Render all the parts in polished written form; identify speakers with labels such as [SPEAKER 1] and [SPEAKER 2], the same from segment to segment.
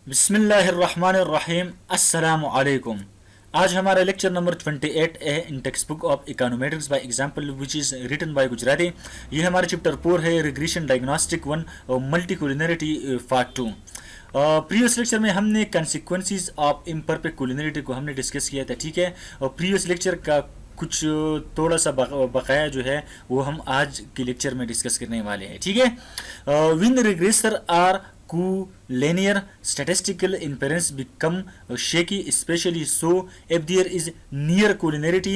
[SPEAKER 1] बिस्मिल्लाहिर्रहमानिर्रहीम अस्सलामु अलैकुम। आज हमारा लेक्चर नंबर 28 है in text book of econometrics by example which is written by Gujarati. ये हमारा चैप्टर 4 है regression diagnostic 1 multicollinearity part 2। Previous lecture में हमने कंसिक्वेंसेस ऑफ इम्परफेक्ट कुलिनरिटी को हमने डिस्कस किया था, ठीक है। और प्रीवियस लेक्चर का कुछ थोड़ा सा बकाया जो है वो हम आज के लेक्चर में डिस्कस करने वाले हैं, ठीक है। When regressor are linear statistical inference become shaky, especially so if there is near collinearity.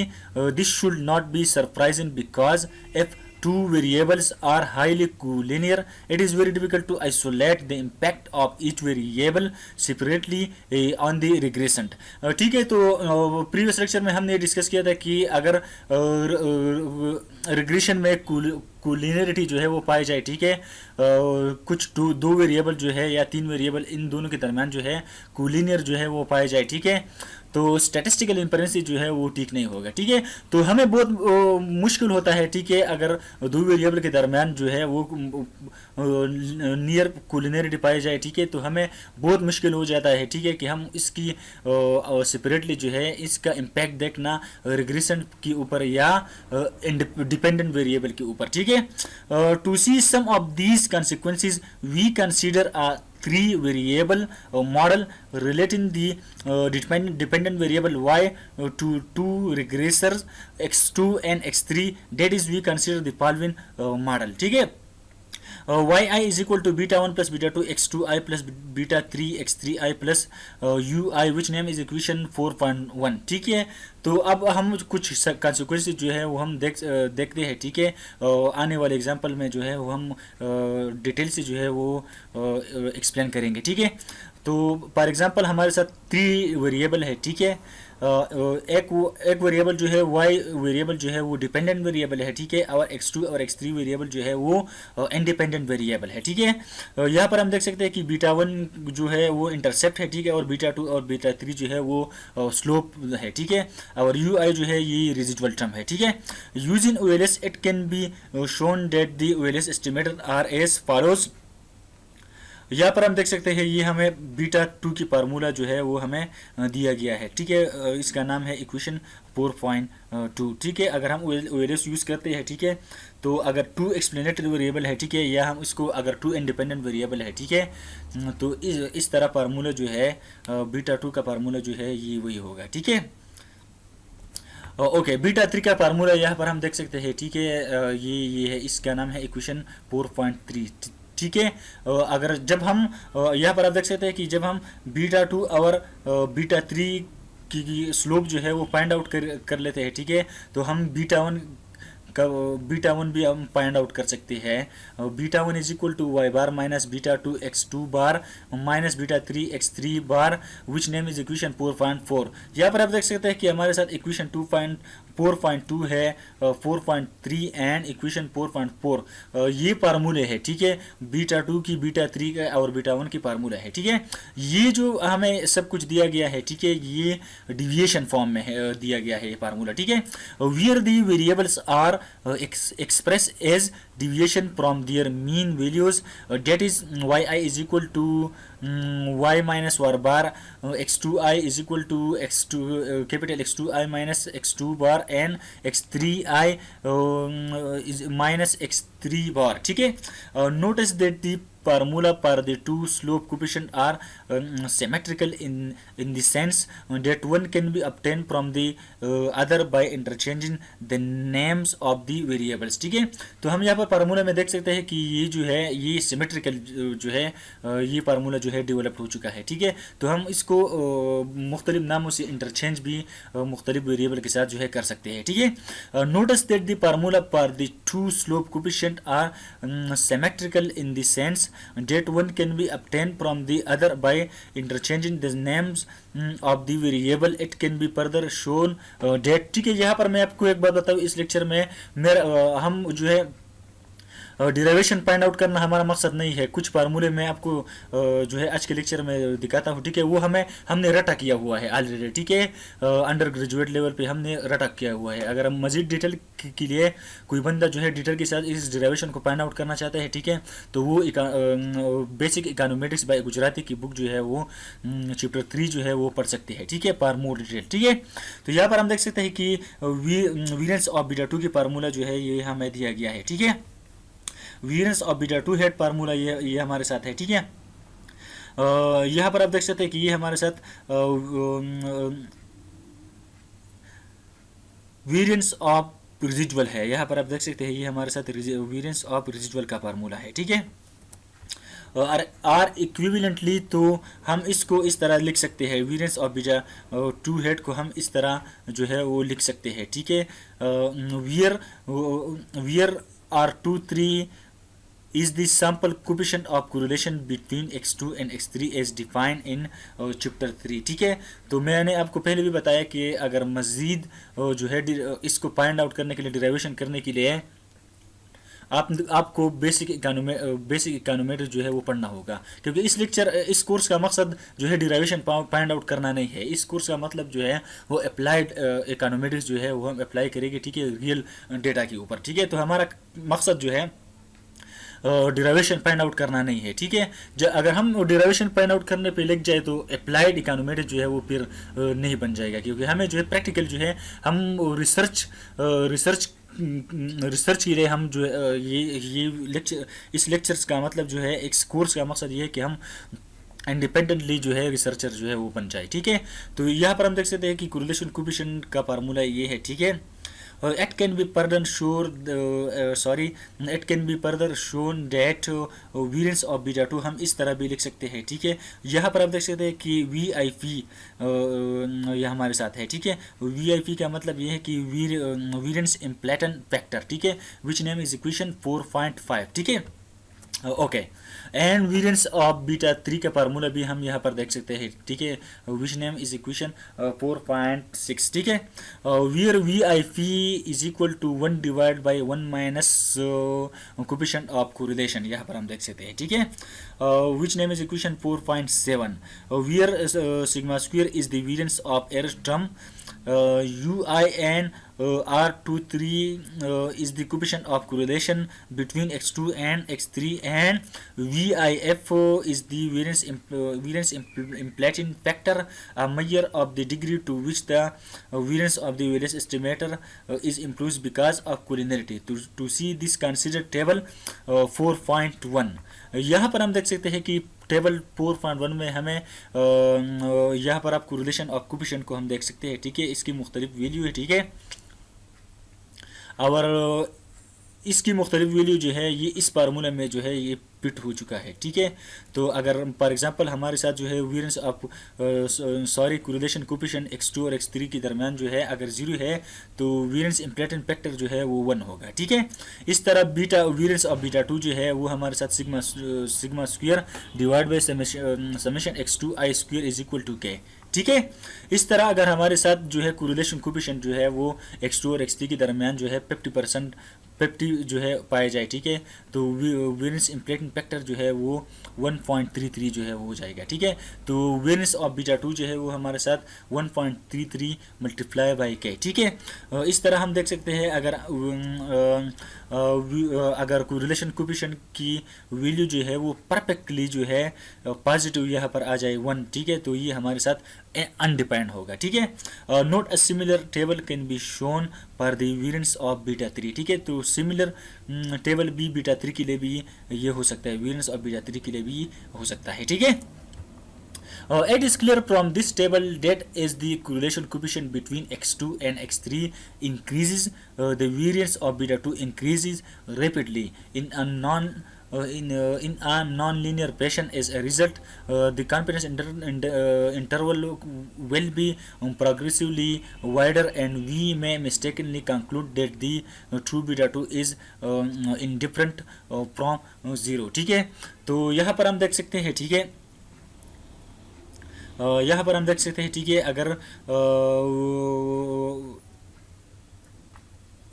[SPEAKER 1] This should not be surprising because if two variables are highly collinear, it is very difficult to isolate the impact of each variable separately on the regression. ठीक है, तो previous lecture में हमने discuss किया था कि अगर regression में कोलिनियरिटी जो है वो पाई जाए, ठीक है, कुछ दो वेरिएबल जो है या तीन वेरिएबल इन दोनों के दरमियान जो है कोलिनियर जो है वो पाए जाए, ठीक है, तो स्टैटिस्टिकल इन्फरेंस जो है वो ठीक नहीं होगा, ठीक है। तो हमें बहुत मुश्किल होता है, ठीक है, अगर दो वेरिएबल के दरमियान जो है वो नियर कोलिनियरिटी पाई जाए, ठीक है, तो हमें बहुत मुश्किल हो जाता है, ठीक है, कि हम इसकी सेपरेटली जो है इसका इम्पैक्ट देखना रिग्रेशन के ऊपर या डिपेंडेंट वेरिएबल के ऊपर, ठीक है। To see some of these consequences we consider a three variable model relating the dependent variable y to two regressors x2 and x3, that is we consider the following model, ठीक है। yi is equal to beta 1 plus beta 2 x2i plus beta 3 x3i plus ui which name is equation 4.1, ठीक है। तो अब हम कुछ consequences जो है वो हम देखते हैं, ठीक है। आने वाले एग्जाम्पल में जो है वो हम डिटेल से जो है वो एक्सप्लेन करेंगे, ठीक है। तो फॉर एग्जांपल हमारे साथ 3 वेरिएबल है, ठीक है। एक वेरिएबल जो है y वेरिएबल जो है वो डिपेंडेंट वेरिएबल है, ठीक है, और x2 और x3 वेरिएबल जो है वो इंडिपेंडेंट वेरिएबल है, ठीक है। यहाँ पर हम देख सकते हैं कि बीटा 1 जो है वो इंटरसेप्ट है, ठीक है, और बीटा 2 और बीटा 3 जो है वो स्लोप है, ठीक है, और ui जो है ये रेजिडुअल टर्म है, ठीक है। Using OLS it can be shown that the OLS estimated are as follows. यहाँ पर हम देख सकते हैं ये हमें बीटा 2 की फार्मूला जो है वो हमें दिया गया है, ठीक है। इसका नाम है इक्वेशन 4.2, ठीक है। अगर हम OLS यूज़ करते हैं, ठीक है, तो अगर 2 एक्सप्लेनेटरी वेरिएबल है, ठीक है, या हम इसको अगर 2 इंडिपेंडेंट वेरिएबल है, ठीक है, तो इस तरह फार्मूला जो है बीटा 2 का फार्मूला जो है ये वही होगा, ठीक है। ओके, बीटा 3 का फार्मूला यहाँ पर हम देख सकते हैं, ठीक है, ये है, इसका नाम है इक्वेशन 4.3, ठीक है। अगर जब हम यहाँ पर आप देख सकते हैं कि जब हम बीटा 2 और बीटा 3 की स्लोप जो है वो फाइंड आउट कर लेते हैं, ठीक है, तो हम बीटा 1 भी हम फाइंड आउट कर सकते हैं। Beta 1 is equal to Y bar minus beta 2 x2 bar minus beta 3 x3 bar which name is equation 4.4। यहाँ पर आप देख सकते हैं कि हमारे साथ इक्वेशन 4.2 है, 4.3 एंड इक्वेशन 4.4 ये फार्मूले है, ठीक है, बीटा 2 की, बीटा 3 का और बीटा 1 की फार्मूला है, ठीक है। ये जो हमें सब कुछ दिया गया है, ठीक है, ये डिविएशन फॉर्म में दिया गया है ये फार्मूला, ठीक है। Where the variables are express as deviation from their mean values, that is yi is equal to y minus y bar, x2i is equal to capital x2i minus x2 bar and x3i is minus x3 bar, ठीक है। notice that the formula for the two slope coefficient are symmetrical in the sense that one can be obtained from the other by interchanging the names of the variables, ठीक है। तो हम यहाँ पर formula में देख सकते हैं कि ये जो है ये सिमेट्रिकल जो है ये फार्मूला जो है डेवलप हो चुका है, ठीक है। तो हम इसको मुख्तलिफ नामों से इंटरचेंज भी मुख्तलिफ वेरिएबल के साथ जो है कर सकते हैं, ठीक है। Notice that the formula for the two slope coefficient are symmetrical in the sense that one can be obtained from the other by interchanging the names of the variable. It can be further shown that, ठीक है। यहाँ पर मैं आपको एक बात बताऊँ, इस लेक्चर में हम जो है डिराइवेशन फाइंड आउट करना हमारा मकसद नहीं है। कुछ फार्मूले मैं आपको जो है आज के लेक्चर में दिखाता हूँ, ठीक है। वो हमने रटा किया हुआ है ऑलरेडी, ठीक है। अंडर ग्रेजुएट लेवल पे हमने रटा किया हुआ है। अगर हम मजीद डिटेल के लिए कोई बंदा जो है डिटेल के साथ इस डिराइवेशन को फाइंड आउट करना चाहता है, ठीक है, तो वो बेसिक इकोनॉमेटिक्स बाय गुजराती की बुक जो है वो चैप्टर 3 जो है वो पढ़ सकते हैं, ठीक है, फॉर मोर डिटेल, ठीक है। तो यहाँ पर हम देख सकते हैं कि वेरिएंस ऑफ बीटा 2 की फार्मूला जो है ये हमें दिया गया है, ठीक है। Variance of beta 2 head formula ये हमारे साथ है, ठीक है। यहाँ पर आप देख सकते हैं कि ये हमारे साथ वेरिएंस ऑफ रेजिडुअल है। यहाँ पर आप देख सकते हैं ये हमारे साथ वेरिएंस ऑफ रेजिडुअल का फार्मूला है, ठीक है। और आर इक्विवेलेंटली तो हम इसको इस तरह लिख सकते हैं, वेरिएंस ऑफ बीटा 2 हेड को हम इस तरह जो है वो लिख सकते हैं, ठीक है। Wear R23 is the sample coefficient of correlation between x2 and x3 as defined in chapter 3, ठीक है। तो मैंने आपको पहले भी बताया कि अगर मज़ीद जो है इसको फाइंड आउट करने के लिए, डिराइवेशन करने के लिए आपको बेसिक इकोनॉमेट्री जो है वो पढ़ना होगा, क्योंकि इस कोर्स का मकसद जो है डिराइवेशन फाइंड आउट करना नहीं है। इस कोर्स का मतलब जो है वो अप्लाइड इकोनॉमेट्रिक्स जो है वो हम अप्लाई करेंगे, ठीक है, रियल डेटा के ऊपर, ठीक है। तो हमारा मकसद जो है डिराइवेशन फाइंड आउट करना नहीं है, ठीक है। अगर हम डिराइवेशन फाइंड आउट करने पे लग जाए तो अप्लाइड इकोनॉमेट्रिक्स जो है वो फिर नहीं बन जाएगा, क्योंकि हमें जो है प्रैक्टिकल जो है हम रिसर्च के लिए हम जो है ये लेक्चर, इस लेक्चर्स का मतलब जो है इस कोर्स का मकसद ये है कि हम इंडिपेंडेंटली जो है रिसर्चर जो है वो बन जाए, ठीक है। तो यहाँ पर हम देख सकते हैं कि कोरिलेशन कोएफिशिएंट का फार्मूला ये है, ठीक है। It can be further shown that variance of beta 2 हम इस तरह भी लिख सकते हैं, ठीक है। यहाँ पर आप देख सकते हैं कि VIP यह हमारे साथ है, ठीक है। VIP का मतलब ये है कि वेरिएंस इम्प्लेटन फैक्टर, ठीक है, विच नेम इज इक्वेशन 4.5, ठीक है, okay. And variance of beta 3 का फार्मूला भी हम यहाँ पर देख सकते हैं, ठीक है, विच नेम इज इक्वेशन 4.6, ठीक है। Where VIP is equal to 1 divide by 1 minus coefficient of correlation, यहाँ पर हम देख सकते हैं, ठीक है। Which name is equation 4.7, where sigma square is the variance of error term, UIN R23 is the coefficient of correlation between x2 and x3, and VIF is the variance implanting factor, a measure of the degree to which the variance of the variance estimator is improved because of collinearity. To see this, consider table 4.1. यहाँ पर हम देख सकते हैं कि table 4.1 में हमें यहाँ पर आप कोरिलेशन ऑफ कोएफिशिएंट को हम देख सकते हैं, ठीक है। इसकी मुख्तलिफ वैल्यू है, ठीक है, और इसकी मुख्तलिफ वैल्यू जो है ये इस फार्मूला में जो है ये फिट हो चुका है, ठीक है। तो अगर फॉर एग्जांपल हमारे साथ जो है variance of correlation coefficient x2 और x3 के दरमियान जो है अगर 0 है तो वेरिएंस इम्प्लेटेंट फैक्टर जो है वो 1 होगा, ठीक है। इस तरह वेरिएंस ऑफ बीटा 2 जो है वो हमारे साथ sigma square divide by summation x2 I square is equal to k, ठीक है। इस तरह अगर हमारे साथ जो है कोरिलेशन कोएफिशिएंट जो है वो x2 और x3 के दरमियान जो है 50 जो है पाया जाए, ठीक है, तो वेरिएंस इम्प्लेटेंट फैक्टर जो है वो 1.33 जो है वो हो जाएगा, ठीक है। तो वेरिएंस ऑफ बीटा 2 जो है वो हमारे साथ 1.33 मल्टीप्लाई बाई k, ठीक है। इस तरह हम देख सकते हैं अगर कोरिलेशन कोएफिशिएंट की वैल्यू जो है वो परफेक्टली जो है पॉजिटिव यहाँ पर आ जाए 1, ठीक है, तो ये हमारे साथ अनडिपेंड होगा, ठीक है। Note a similar table can be shown for the variance of beta 3, ठीक है। तो सिमिलर टेबल भी बीटा 3 के लिए भी ये हो सकता है, वेरिएंस ऑफ बीटा 3 के लिए भी हो सकता है, ठीक है। It is clear from this table that as the correlation coefficient between x2 and x3 increases, the variance of beta 2 increases rapidly in a non-linear fashion. As a result, the confidence interval will be progressively wider, and we may mistakenly conclude that the true beta 2 is indifferent from 0, ठीक है। तो यहाँ पर हम देख सकते हैं, ठीक है, यहाँ पर हम देख सकते हैं, ठीक है, अगर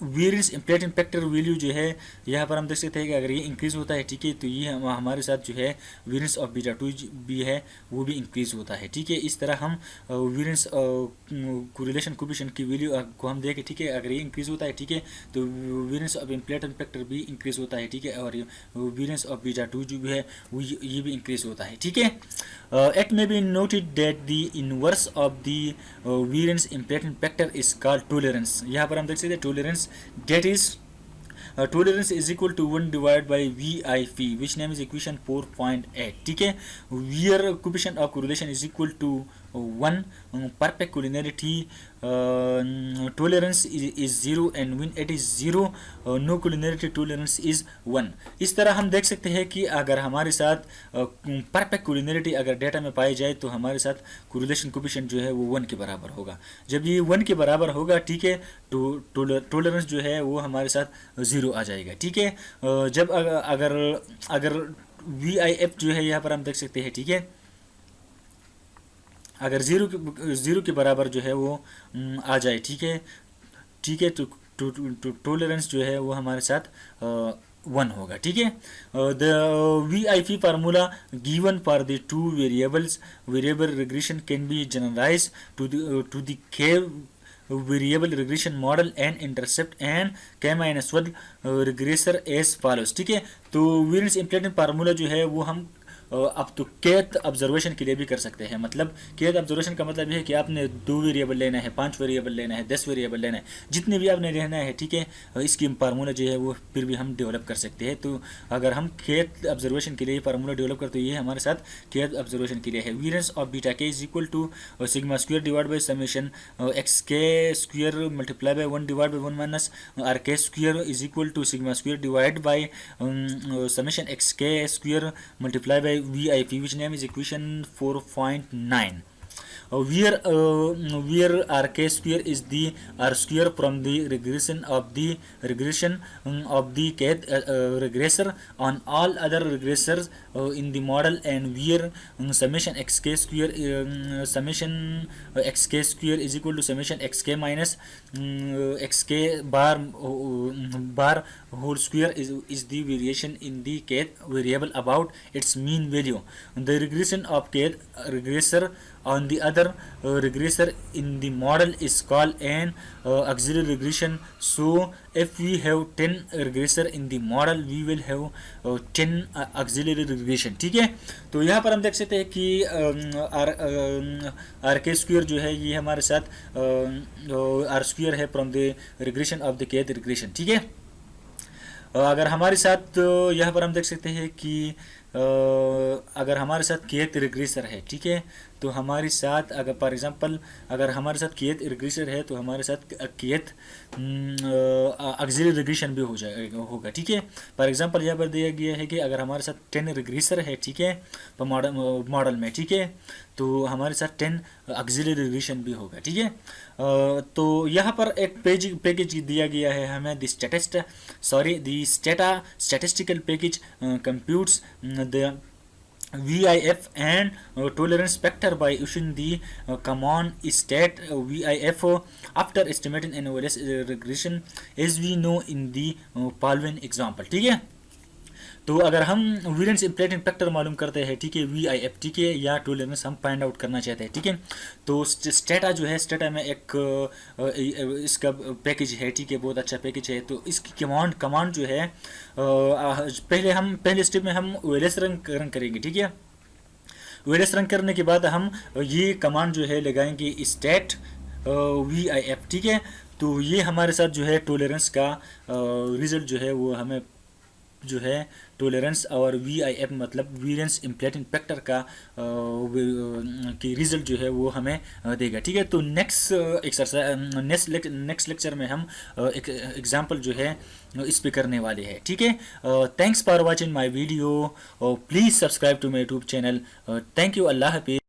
[SPEAKER 1] वेरिएंस इम्प्लेट फैक्टर वैल्यू जो है यहाँ पर हम देख सकते हैं कि अगर ये इंक्रीज़ होता है, ठीक है, तो ये हमारे साथ जो है वेरिएंस ऑफ बीटा टू भी है वो भी इंक्रीज़ होता है, ठीक है। इस तरह हम वेरिएंस कोरिलेशन कोएफिशिएंट की वैल्यू को हम देखें, ठीक है, अगर ये इंक्रीज़ होता है, ठीक है, तो वेरिएंस ऑफ इम्प्लेट फैक्टर भी इंक्रीज़ होता है, ठीक है, और वेरिएंस ऑफ बीटा टू जो भी है वो ये भी इंक्रीज़ होता है, ठीक है। It may be noted that the inverse of the variance impedance factor is called tolerance. यहाँ पर हम देख सकते हैं tolerance, that is tolerance is equal to 1 divided by VIP, which name is equation 4.8, ठीक है। Where coefficient of correlation is equal to 1, perfect collinearity tolerance is 0, and when it is 0 no collinearity tolerance is 1। इस तरह हम देख सकते हैं कि अगर हमारे साथ परफेक्ट कोलिनरिटी अगर डेटा में पाई जाए तो हमारे साथ कोरिलेशन कोएफिशिएंट जो है वो 1 के बराबर होगा। जब ये 1 के बराबर होगा, ठीक है, तो टोलरेंस जो है वो हमारे साथ 0 आ जाएगा, ठीक है। जब अगर VIF जो है यहाँ पर हम देख सकते हैं, ठीक है, अगर ज़ीरो के बराबर जो है वो आ जाए, ठीक है, ठीक है, तो टोलरेंस जो है वो हमारे साथ 1 होगा, ठीक है। The VIP formula given for the two variable regression can be generalize to the K variable regression model and intercept and K-1 regressor as follows, ठीक है। तो वेरिएंस इम्प्लेट फार्मूला जो है वो हम अब तो kth ऑब्जर्वेशन के लिए भी कर सकते हैं। मतलब kth ऑब्जर्वेशन का मतलब ये है कि आपने 2 वेरिएबल लेना है, 5 वेरिएबल लेना है, 10 वेरिएबल लेना है, जितने भी आपने लेना है, ठीक है, इसकी फार्मूला जो है वो फिर भी हम डेवलप कर सकते हैं। तो अगर हम kth ऑब्जर्वेशन के लिए फार्मूला डेवलप करते हैं, ये हमारे साथ kth ऑब्जर्वेशन के लिए है। Variance of beta k is equal to sigma square divide by summation x k square multiply by 1 divide by 1 minus R k square is equal to sigma square divide by summation x k square multiply by VIP, which name is equation 4.9. Where RK square is the R square from the regression of the kth regressor on all other regressors in the model, and where summation xk square is equal to summation xk minus xk bar whole square is the variation in the kth variable about its mean value. The regression of kth regressor on the other regressor in the model is called an auxiliary regression. So if we have 10 regressor in the model, we will have 10 auxiliary regression, ठीक है। तो यहाँ पर हम देख सकते हैं कि आर के स्क्वायर जो है ये हमारे साथ आर स्क्वायर है from the regression of the kth regression, ठीक है। अगर हमारे साथ यहाँ पर हम देख सकते हैं कि अगर हमारे साथ kth रिग्रेसर है, ठीक है, तो हमारे साथ अगर फॉर एग्जांपल अगर हमारे साथ kth रिग्रेसर है तो हमारे साथ kth ऑक्सिलरी रिग्रेशन भी होगा, ठीक है। फॉर एग्जांपल यहाँ पर दिया गया है कि अगर हमारे साथ 10 रिग्रेसर है, ठीक है, तो मॉडल में, ठीक है, तो हमारे साथ 10 ऑक्सिलरी रिग्रेशन भी होगा, ठीक है। तो यहाँ पर एक पैकेज दिया गया है हमें, the statistical package computes the VIF and tolerance factor by using the command stat VIF after estimating anomalous regression as we know in the following example, ठीक है। तो अगर हम वेरिएंस इम्प्लेट फैक्टर मालूम करते हैं, ठीक है, VIF, ठीक है, या टोलरेंस हम फाइंड आउट करना चाहते हैं, ठीक है, तो स्टेटा जो है, स्टेटा में एक इसका पैकेज है, ठीक है, बहुत अच्छा पैकेज है। तो इसकी कमांड जो है पहले स्टेप में हम OLS रन करेंगे, ठीक है। OLS रन करने के बाद हम ये कमांड जो है लगाएंगे स्टेट VIF, ठीक है। तो ये हमारे साथ जो है टोलरेंस का रिजल्ट जो है वो हमें जो है टोलरेंस और VIF मतलब वेरिएंस इम्प्लेट फैक्टर का की रिजल्ट जो है वो हमें देगा, ठीक है। तो नेक्स्ट लेक्चर में हम एक एग्जांपल जो है इस पे करने वाले हैं, ठीक है। Thanks for watching my video, please subscribe to my YouTube channel. Thank you, अल्लाह हाफिज़।